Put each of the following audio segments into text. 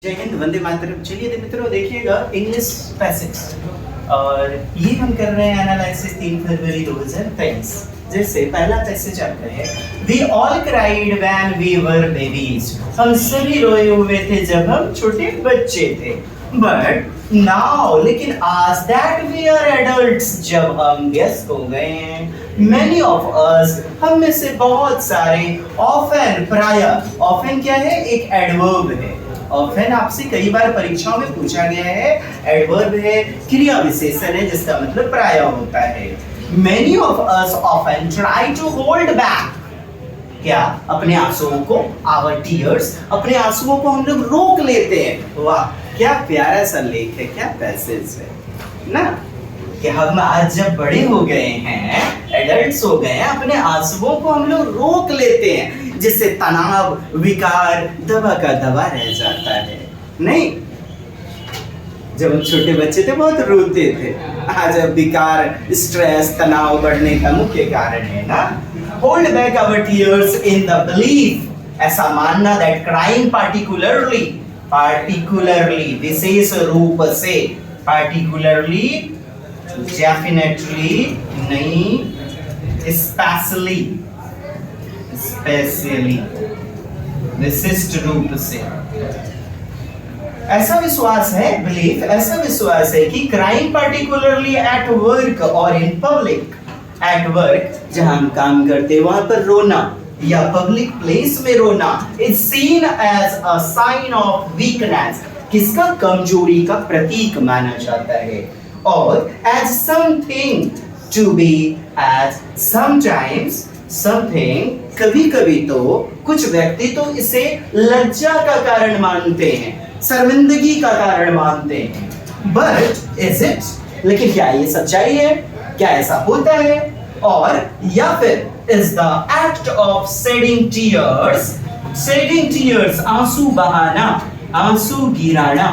जय हिंद, वंदे मातरम। चलिए मित्रों, देखिएगा इंग्लिश पैसेज और ये हम कर रहे हैं एनालिसिस 3 फरवरी 2023। जैसे पहला पैसेज आपका है, we all cried when we were babies. हम सभी रोए हुए थे जब हम छोटे बच्चे थे। बट नाउ, लेकिन आज दैट वी आर एडल्ट्स, जब हम व्यस्त हो गए हैं, मेनी ऑफ अस, हम में से बहुत सारे, ऑफन, प्रायः, ऑफन क्या है? एक एडवर्ब है। ऑफन आपसे कई बार परीक्षाओं में पूछा गया है, एडवर्ब है, क्रिया विशेषण है जिसका मतलब प्रायः होता है। Many of us often try to hold back, क्या? अपने आंसुओं को, our tears, अपने आंसुओं को हम लोग रोक लेते हैं। वाह, क्या प्यारा सा लेख है, क्या पैसेज है ना, कि हम आज जब बड़े हो गए हैं, एडल्ट्स हो गए हैं, अपने आंसुओं को हम लोग रोक लेते हैं, जिससे तनाव, विकार दवा का दवा रह जाता है। नहीं, जब हम छोटे बच्चे थे बहुत रोते थे। आज अब विकार, स्ट्रेस, तनाव बढ़ने का मुख्य कारण है ना। Hold back our tears in the belief, ऐसा मानना दैट क्राइंग पार्टिकुलरली, विशेष रूप से, पार्टिकुलरली, डेफिनेटली नहीं, स्पेशली, विशिष्ट रूप से। ऐसा विश्वास है, बिलीफ, ऐसा विश्वास है कि क्राइम पार्टिकुलरली एट वर्क और इन पब्लिक, एट वर्क जहां हम काम करते हैं वहां पर रोना, या पब्लिक प्लेस में रोना, is seen as a sign of weakness, किसका? कमजोरी का प्रतीक माना जाता है। और as something to be, as sometimes something, कभी कभी तो कुछ व्यक्ति तो इसे लज्जा का कारण मानते हैं, शर्मिंदगी का कारण मानते हैं। बट इज इट, लेकिन क्या ये सच्चाई है? क्या ऐसा होता है? और या फिर is the act of shedding tears, आंसू बहाना, आंसू गिराना,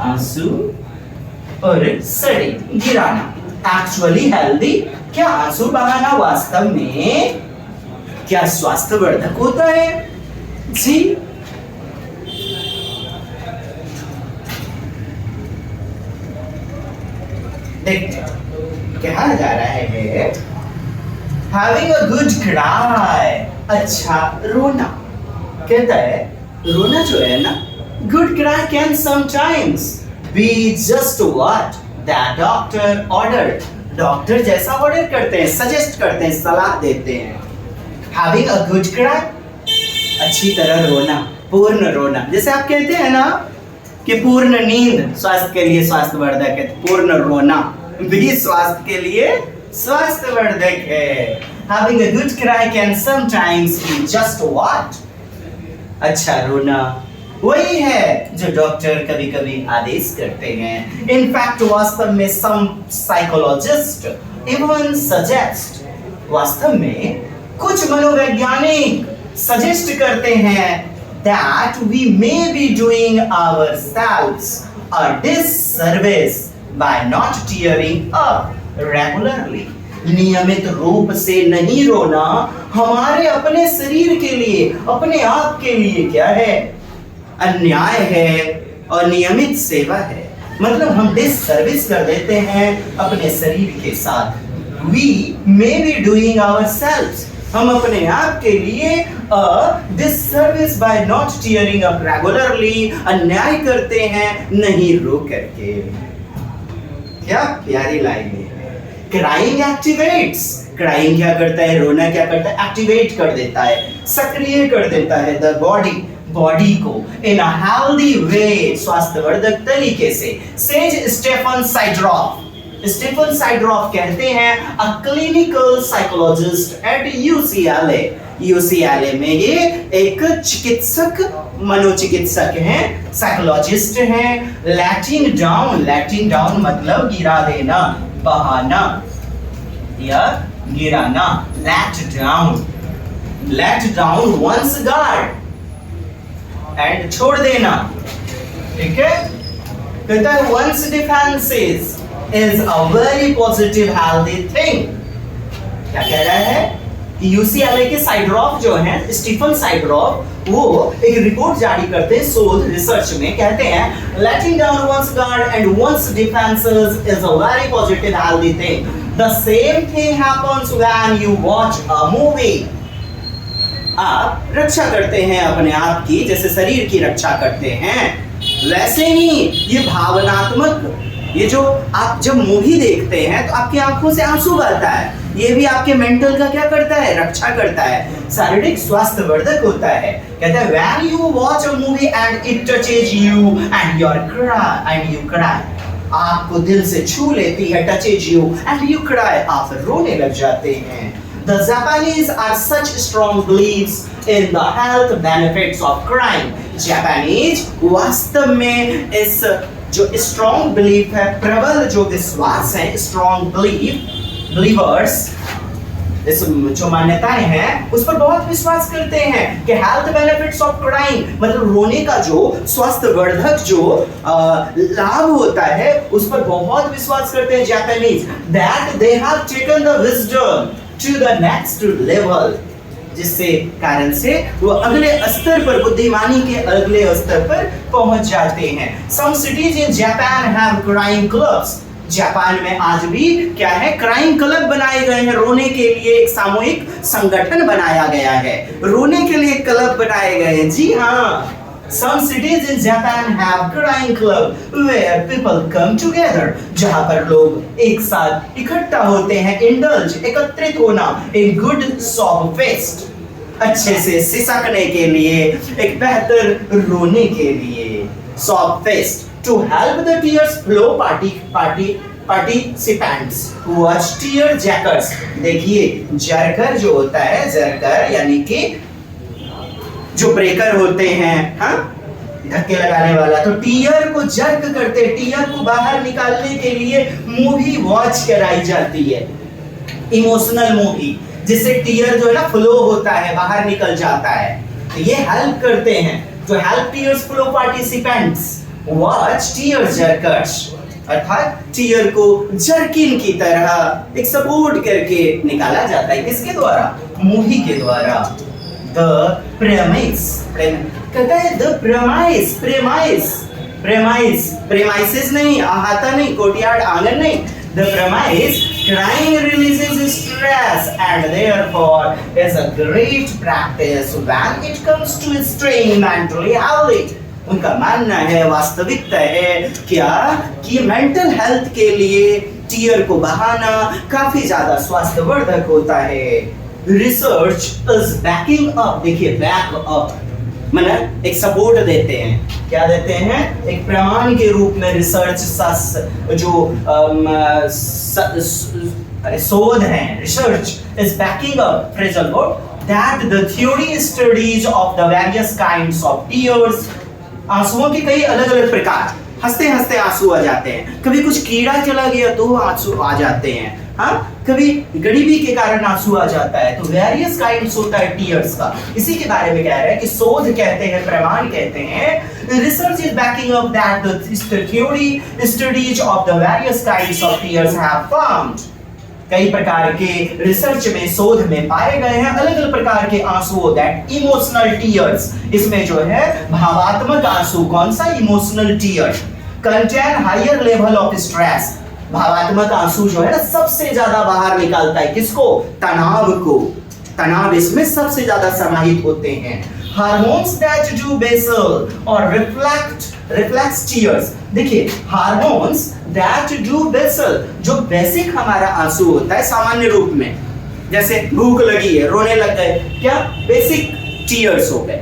आंसू और शेडिंग, गिराना, एक्चुअली हेल्दी, क्या आंसू बहाना वास्तव में क्या स्वास्थ्यवर्धक होता है? जी, देखते कहा जा रहा है, having a good cry, अच्छा रोना। कहता है रोना जो है ना, good cry can sometimes be just what that doctor ordered, doctor जैसा ऑर्डर करते हैं, सजेस्ट करते हैं, सलाह देते हैं। having a good cry, अच्छी तरह रोना, पूर्ण रोना। जैसे आप कहते हैं ना कि पूर्ण नींद स्वास्थ्य के लिए स्वास्थ्यवर्धक है, पूर्ण रोना भी स्वास्थ्य के लिए स्वास्थ्यवर्धक है। Having a good cry can sometimes be just what? अच्छा रोना वही है जो डॉक्टर कभी कभी आदेश करते हैं। इनफैक्ट वास्तव में some psychologists even suggest, वास्तव में कुछ मनोवैज्ञानिक सजेस्ट करते हैं that we may be doing ourselves a disservice by not tearing up regularly, नियमित रूप से नहीं रोना हमारे अपने शरीर के लिए, अपने आप के लिए क्या है? अन्याय है और नियमित सेवा है। मतलब हम डिससर्विस कर देते हैं अपने शरीर के साथ। We may be doing ourselves, हम अपने आप के लिए disservice by not tearing up regularly, अन्याय करते हैं नहीं रो करके। क्या प्यारी लाइन है। क्राइंग एक्टिवेट्स, क्राइंग क्या करता है? रोना क्या करता है? एक्टिवेट कर देता है, सक्रिय कर देता है द बॉडी को इन अ हेल्दी वे, स्वास्थ्यवर्धक तरीके से। सेज स्टेफन साइड्रॉफ कहते हैं, a clinical psychologist at UCLA में ये एक चिकित्सक, मनोचिकित्सक हैं, साइकोलॉजिस्ट हैं। लैटिंग डाउन मतलब गिरा देना, बहाना या गिराना। Let down one's guard, and छोड़ देना, ठीक है। कहता है one's defences is a very positive healthy thing। क्या कह रहा है? यूसीएलए के साइड्रॉफ जो हैं, स्टीफन साइड्रॉफ, वो एक रिपोर्ट जारी करते हैं शोध रिसर्च में, कहते हैं letting down one's guard and one's defenses is a very positive healthy thing. The same thing happens when you watch a movie. आप रक्षा करते हैं अपने आप की, जैसे शरीर की रक्षा करते हैं, वैसे ही ये भावनात्मक, ये जो आप जब मूवी देखते हैं तो आपकी आंखों से आंसू बहता है, ये भी आपके मेंटल का क्या करता है, रक्षा करता है, शारीरिक स्वास्थ्य वर्धक होता है। कहता है when you watch a movie and it touches you and you cry, आपको दिल से छू लेती है, touches you and you cry, आप रोने लग जाते हैं। The Japanese are such strong beliefs in the health benefits of crying. Japanese वास्तव में इस जो स्ट्रॉन्ग बिलीफ है, प्रबल जो विश्वास है, स्ट्रॉन्ग बिलीवर्स, इस जो मान्यताएं हैं उस पर बहुत विश्वास करते हैं कि हेल्थ बेनिफिट्स ऑफ क्राइंग, मतलब रोने का जो स्वास्थ्यवर्धक जो लाभ होता है उस पर बहुत विश्वास करते हैं Japanese. That they have taken the wisdom to the next level, जिससे कारण से वो अगले स्तर पर, बुद्धिमानी के अगले स्तर पर पहुंच जाते हैं। Some cities in Japan have crying clubs. Japan में आज भी क्या है, क्राइम क्लब बनाए गए हैं, रोने के लिए एक सामूहिक संगठन बनाया गया है, रोने के लिए क्लब बनाए गए हैं। जी हाँ, Some cities in Japan have crying club where people come together, जहाँ पर लोग एक साथ इकट्ठा होते हैं, indulge, एकत्रित होना, in good sob fest, अच्छे से सिसकने के लिए, एक बेहतर रोने के लिए, sob fest, to help the tears flow participants watch tear jerkers। देखिए जर्कर जो होता है, जर्कर यानी कि जो ब्रेकर होते हैं, हाँ, धक्के लगाने वाला, तो टीयर को जर्क करते, टीयर को बाहर निकालने के लिए मूवी वॉच कराई जाती है, इमोशनल मूवी, जिससे टीयर जो है ना फ्लो होता है, बाहर निकल जाता है। तो ये हेल्प करते हैं, जो help tears flow participants watch tear jerkers, अर्थात टीयर को जर्किन की तरह एक सपोर्ट करके निकाला जाता है, किसके द्वारा, मूवी के द्वारा। The premise, कहता है the premises नहीं, अहाता नहीं, कोर्टयार्ड आंगन नहीं, the premise, crying releases stress and therefore is a great practice when it comes to staying mentally healthy। उनका मानना है, वास्तविकता है क्या, कि मेंटल हेल्थ के लिए टीयर को बहाना काफी ज्यादा स्वास्थ्यवर्धक होता है। रिसर्च इज बैकिंग अप, देखिए बैक अप माने एक सपोर्ट देते हैं, क्या देते हैं, एक प्रमाण के रूप में रिसर्च जो शोध है, research is banking up phrasal word that the theory studies of the various kinds of tears. आंसुओं के कई अलग अलग प्रकार, हंसते हंसते आंसू आ जाते हैं, कभी कुछ कीड़ा चला गया तो आंसू आ जाते हैं, हाँ, कभी गरीबी के कारण आंसू आ जाता है, तो वेरियस काइंड्स होता है टीयर्स का। इसी के बारे में कह रहा है कि शोध कहते हैं, प्रमाण कहते हैं, research is banking up that the theory studies of the various kinds of tears have found. कई प्रकार के रिसर्च में, शोध में पाए गए हैं अलग अलग प्रकार के आंसू, दैट इमोशनल टीयर्स, इसमें जो है भावात्मक आंसू, कौन सा, emotional tear, contain higher level of stress, भावात्मक आंसू जो है ना सबसे ज्यादा बाहर निकालता है, किसको, तनाव को, तनाव इसमें सबसे ज्यादा समाहित होते हैं। हार्मोन्स दैट डू बेसल और रिफ्लेक्स टीयर्स, देखिए हार्मोन्स दैट डू बेसल, जो बेसिक हमारा आंसू होता है सामान्य रूप में, जैसे भूख लगी है, रोने लग गए, क्या बेसिक टीयर्स हो गए,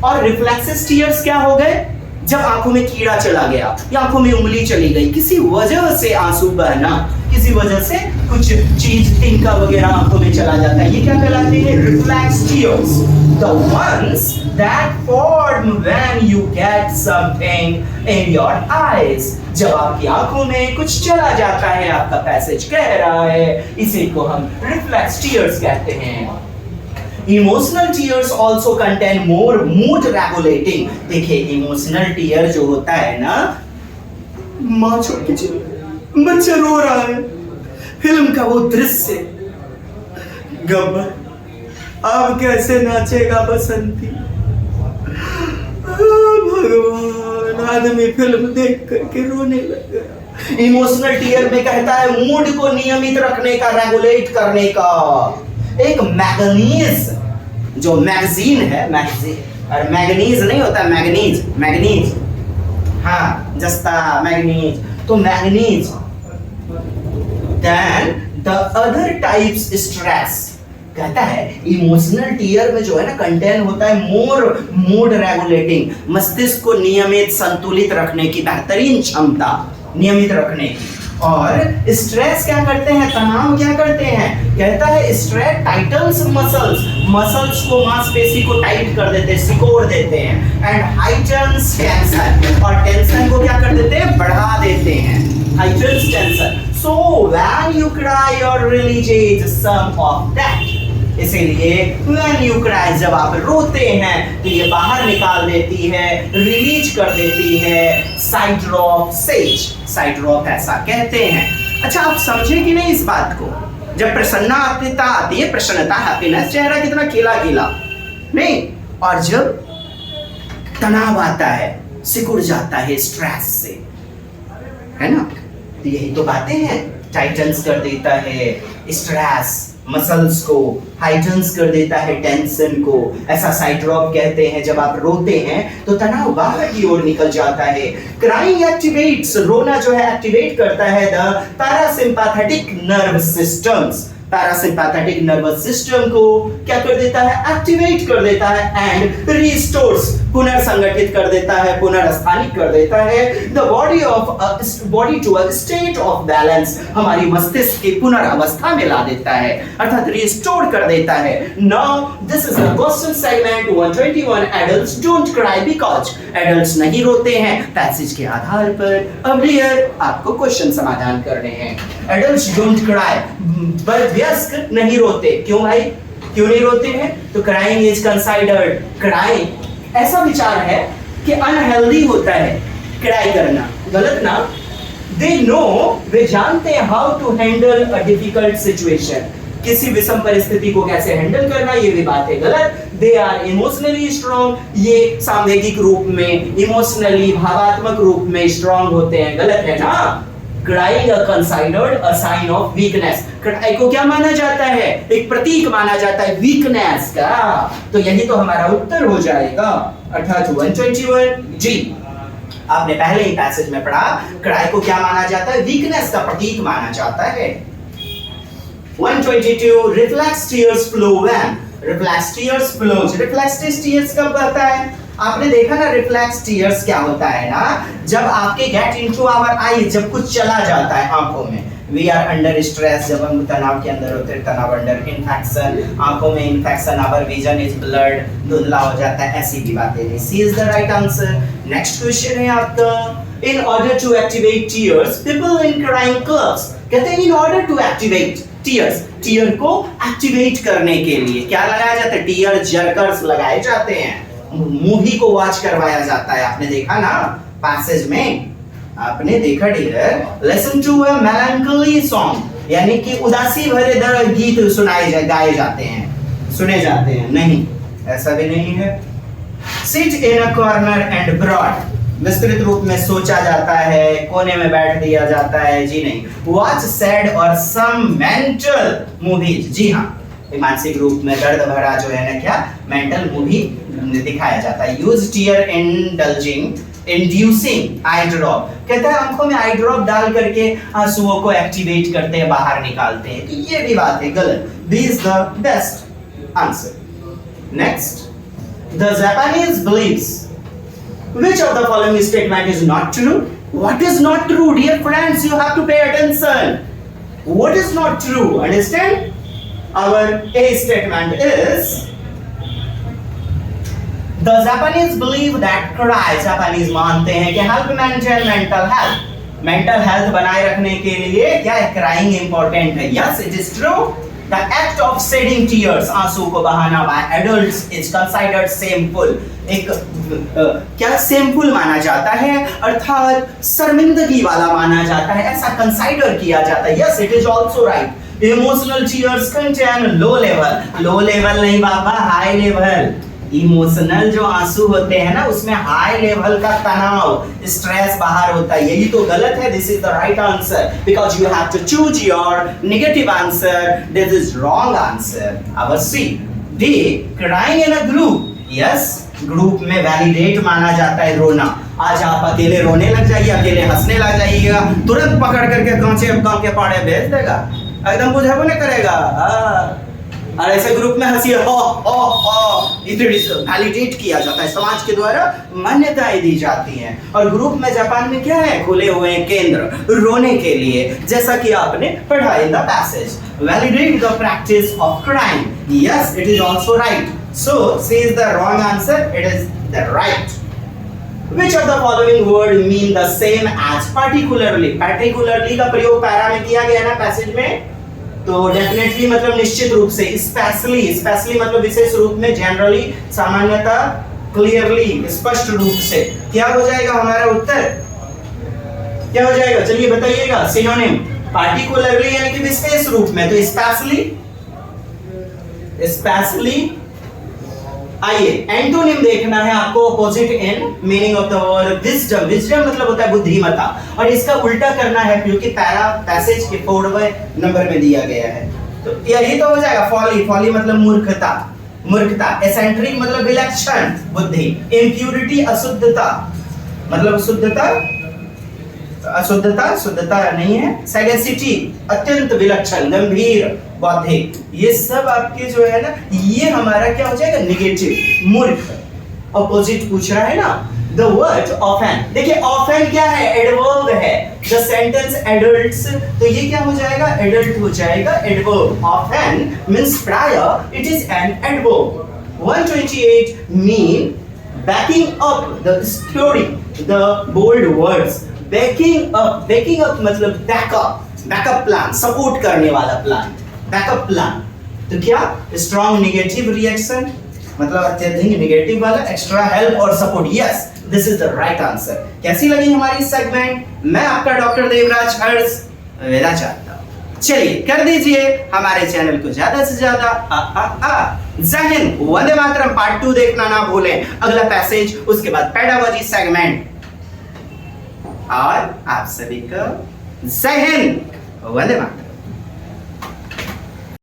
और रिफ्लेक्सेस टीयर्स क्या हो गए, जब आंखों में कीड़ा चला गया या आंखों में उंगली चली गई, किसी वजह से आंसू बहना, किसी वजह से कुछ चीज टिंका वगैरह आंखों में चला जाता है, ये क्या कहलाते हैं, reflex tears. The ones that form when you get something in your eyes, जब आपकी आंखों में कुछ चला जाता है, आपका पैसेज कह रहा है, इसी को हम रिफ्लेक्स टीयर्स कहते हैं। Emotional tears also contain more mood regulating, देखिए इमोशनल टीयर जो होता है ना, माँ छोड़ के चली, बच्चा रो रहा है, फिल्म का वो दृश्य, गब्बर अब कैसे नाचेगा बसंती। भगवान, आदमी फिल्म देख करके रोने लग गया। इमोशनल टीयर में कहता है मूड को नियमित रखने का, रेगुलेट करने का एक मैगनीज, जो मैगजीन है, मैगजीन और मैगनीज नहीं होता, मैगनीज, मैगनीज, हाँ जस्ता मैगनीज, तो manganese. Then the other types stress, कहता है इमोशनल टीयर में जो है ना कंटेन होता है मोर मूड रेगुलेटिंग, मस्तिष्क को नियमित संतुलित रखने की बेहतरीन क्षमता, नियमित रखने की। और स्ट्रेस क्या करते हैं, तनाव क्या करते हैं, कहता है स्ट्रेस टाइटल्स मसल्स, मसल्स को, मांसपेशी को टाइट कर देते हैं, सिकोड़ देते हैं। एंड हाइटन्स टेंशन, और टेंशन को क्या कर देते हैं, बढ़ा देते हैं, heightens tension. So when you cry और रिलीज सम ऑफ दैट, इसीलिए when you cry, जब आप रोते हैं तो ये बाहर निकाल देती है, रिलीज कर देती है साइड्रॉप सेज, साइड्रॉप ऐसा कहते हैं। अच्छा, आप समझे कि नहीं इस बात को, जब प्रसन्नता आती है, प्रसन्नता, हैप्पीनेस, चेहरा कितना खिला खिला नहीं, और जब तनाव आता है, सिकुड़ जाता है स्ट्रेस से, है ना, तो यही तो बातें हैं। टाइटन्स कर देता है स्ट्रेस मसल्स को, हाइटन्स कर देता है टेंशन को, ऐसा साइड्रॉप कहते हैं। जब आप रोते हैं तो तनाव बाहर की ओर निकल जाता है। क्राइंग एक्टिवेट्स, रोना जो है एक्टिवेट करता है the parasympathetic nerve systems, parasympathetic nervous system को क्या कर देता है, एक्टिवेट कर देता है। एंड रिस्टोर्स, पुनर्संगठित कर देता है, पुनर्स्थानिक कर देता है the body to a state of balance, हमारी मस्तिष्क की पुनर्अवस्था में ला देता है, अर्थात रिस्टोर कर देता है। Now this is the question segment 121। Adults don't cry because, adults नहीं रोते हैं, पैसेज के आधार पर अब हियर आपको क्वेश्चन समाधान करने हैं। एडल्ट्स डोंट क्राई, वयस्क नहीं रोते, क्यों भाई, क्यों नहीं रोते हैं, तो क्राइंग इज कंसाइडर्ड, क्राइंग ऐसा विचार है कि अनहेल्दी होता है, क्राई करना गलत ना। दे नो, वे जानते हैं how to handle a difficult situation, किसी विषम परिस्थिति को कैसे हैंडल करना, ये भी बात है गलत। दे आर इमोशनली स्ट्रॉन्ग, ये सामवेगिक रूप में, इमोशनली भावात्मक रूप में स्ट्रॉन्ग होते हैं, गलत है ना। Crying considered a sign of weakness, cry को क्या माना जाता है, एक प्रतीक माना जाता है वीकनेस का, तो यही तो हमारा उत्तर हो जाएगा, अर्थात 121 जी। आपने पहले ही पैसेज में पढ़ा, क्राई को क्या माना जाता है, वीकनेस का प्रतीक माना जाता है। 122 reflex tears flow when, reflex tears flows, reflex tears कब बहता है, आपने देखा ना रिफ्लेक्स टीयर्स क्या होता है ना, जब आपके गेट इनटू आवर आई, जब कुछ चला जाता है आंखों में, वी आर अंडर स्ट्रेस, जब हम तनाव के अंदर होते हैं, तनाव अंडर इन्फेक्शन, आंखों में infection, our vision is blurred, धुंधला हो जाता है, ऐसी भी बातें हैं। C is the right answer. Next question है आपका, in order to activate tears people in crying clubs, कहते हैं in order to activate tears, tear को एक्टिवेट करने के लिए क्या लगाया जाता है, टीयर जर्कर्स लगाए जाते हैं, मूवी को वॉच करवाया जाता है। आपने देखा ना पैसेज में, आपने देखा dear, listen to a melancholy song, यानी कि उदासी भरे गीत सुनाए गाए जाते हैं, सुने जाते हैं, नहीं ऐसा भी नहीं है। Sit in a corner and broad, विस्तृत रूप में सोचा जाता है, कोने में बैठ दिया जाता है, जी नहीं। वॉच सैड और सम मेंटल मूवीज, जी हाँ, मानसिक रूप में दर्द भरा जो है ना क्या, मेंटल मूवी दिखाया जाता है। यूज टीयर इंड्यूसिंग आई ड्रॉप, कहता है आंखों में आई ड्रॉप डाल करके आंसुओं को एक्टिवेट करते हैं, बाहर निकालते हैं, तो ये भी बात है गलत। This is the best answer. Next, the Japanese believes, which of the following statement is not true? What is not true, dear friends? You have to pay attention. What is not true? Understand? Our A statement is, the Japanese believe that cry, Japanese मानते हैं कि help maintain mental health, mental health बनाए रखने के लिए क्या है, crying important है। Yes, it is true. The act of shedding tears, आंसू को बहाना by adults is considered shameful, एक क्या shameful माना जाता है, अर्थात शर्मिंदगी वाला माना जाता है, ऐसा कंसाइडर किया जाता है। Yes, it is also right. Emotional tears contain low level, low level नहीं बाबा, हाई लेवल। इमोशनल जो आंसू होते हैं ना, उसमें हाई लेवल का तनाव, स्ट्रेस बाहर होता है। यही तो गलत है। This is the right answer because you have to choose your negative answer. This is wrong answer. अब C D, crying in a group. Yes, group में वैलिडेट माना जाता है रोना। आज आप अकेले रोने लग जाइए, अकेले हंसने लग जाइएगा, तुरंत पकड़ करके कांचे गांव के पाड़े भेज देगा, एकदम बुझाबो नहीं करेगा। और ऐसे ग्रुप में हंसी हो वैलिडेट किया जाता है, समाज के द्वारा मान्यताएं दी जाती हैं। और ग्रुप में जापान में क्या है, खुले हुए केंद्र रोने के लिए, जैसा कि आपने पढ़ा in the passage. Validate the practice of crime. Yes, it is also right. So, C is the wrong answer. It is the right. Which of the following word mean the same as particularly? Particularly का प्रयोग para में किया गया ना passage में, तो definitely मतलब निश्चित रूप से। स्पेशली, स्पेशली मतलब विशेष रूप में, जनरली सामान्यतः, क्लियरली स्पष्ट रूप से। क्या हो जाएगा हमारा उत्तर, क्या हो जाएगा चलिए बताइएगा। सिनोनिम पार्टिकुलरली यानी कि विशेष रूप में, तो स्पेशली, स्पेशली। आइए एंटोनिम देखना है आपको, opposite in meaning of the word wisdom. Wisdom मतलब होता है बुद्धिमत्ता, और इसका उल्टा करना है क्योंकि पैरा पैसेज के 4वें नंबर में दिया गया है। तो यही तो हो जाएगा फॉली। फॉली मतलब मूर्खता, मूर्खता। एसेंट्रिक मतलब विलक्षण बुद्धि। इम्प्यूरिटी अशुद्धता, मतलब शुद्धता, अशुद्धता, शुद्धता नहीं है। सैगेसिटी अत्यंत विलक्षण, गंभीर, बौद्धिक। ये सब आपके जो है ना, ये हमारा क्या हो जाएगा, नेगेटिव, मूर्ख। ऑपोजिट पूछ रहा है ना। द वर्ड ऑफन, देखिए ऑफन क्या है, एडवर्ब है। द सेंटेंस एडल्ट्स, तो ये क्या हो जाएगा, एडल्ट हो जाएगा, एडवर्ब। ऑफन मींस प्राय, it is an adverb. 128 mean backing up the story, the bold words. Backing up, backing up मतलब बैकअप, बैकअप प्लान, सपोर्ट करने वाला प्लान, बैकअप प्लान। तो क्या, स्ट्रॉन्ग नेगेटिव रिएक्शन, मतलब अत्यधिक नेगेटिव वाला, एक्स्ट्रा हेल्प और support. Yes, this is the right answer. कैसी लगी हमारी सेगमेंट? मैं आपका डॉक्टर देवराज हर्ष विदा चाहता हूं। चलिए कर दीजिए हमारे चैनल को ज्यादा से ज्यादा। जय हिंद, वंदे मातरम। पार्ट 2 देखना ना भूलें, अगला पैसेज, उसके बाद पेडागोजी सेगमेंट। और आप सभी को जय हिंद, वंदे मातरम।